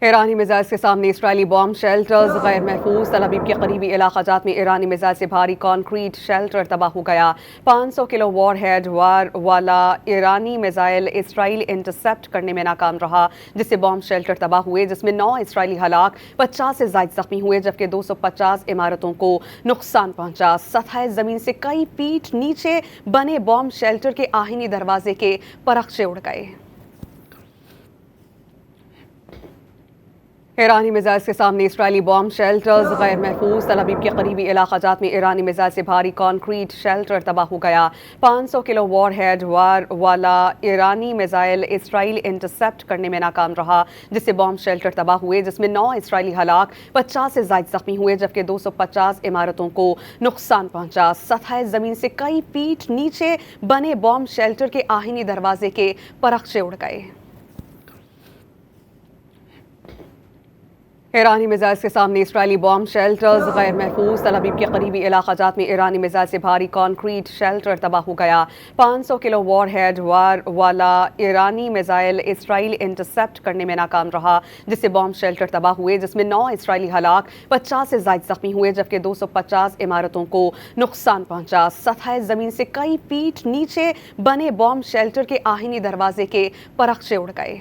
ایرانی میزائل کے سامنے اسرائیلی بام شیلٹرز غیر محفوظ تل ابیب کے قریبی علاقہ جات میں ایرانی میزائل سے بھاری کانکریٹ شیلٹر تباہ ہو گیا 500 کلو وار ہیڈ والا ایرانی میزائل اسرائیل انٹرسپٹ کرنے میں ناکام رہا جس سے بام شیلٹر تباہ ہوئے جس میں 9 اسرائیلی ہلاک 50 سے زائد زخمی ہوئے جبکہ 250 عمارتوں کو نقصان پہنچا سطح زمین سے کئی فیٹ نیچے بنے بام شیلٹر کے آہنی دروازے کے پرخچے اڑ گئے۔ ایرانی میزائل کے سامنے اسرائیلی بام شیلٹرز غیر محفوظ تل ابیب کے قریبی علاقہ جات میں ایرانی میزائل سے بھاری کانکریٹ شیلٹر تباہ ہو گیا 500 کلو وار ہیڈ والا ایرانی میزائل اسرائیل انٹرسپٹ کرنے میں ناکام رہا جس سے بام شیلٹر تباہ ہوئے جس میں 9 اسرائیلی ہلاک 50 سے زائد زخمی ہوئے جبکہ 250 عمارتوں کو نقصان پہنچا سطح زمین سے کئی فیٹ نیچے بنے بام شیلٹر کے آہنی دروازے کے پرخچے اڑ گئے۔ ایرانی میزائل کے سامنے اسرائیلی بام شیلٹرز غیر محفوظ تل ابیب کے قریبی علاقہ جات میں ایرانی میزائل سے بھاری کانکریٹ شیلٹر تباہ ہو گیا 500 کلو وار ہیڈ والا ایرانی میزائل اسرائیل انٹرسپٹ کرنے میں ناکام رہا جس سے بام شیلٹر تباہ ہوئے جس میں 9 اسرائیلی ہلاک 50 سے زائد زخمی ہوئے جبکہ 250 عمارتوں کو نقصان پہنچا سطح زمین سے کئی فیٹ نیچے بنے بام شیلٹر کے آہنی دروازے کے پرخچے اڑ گئے۔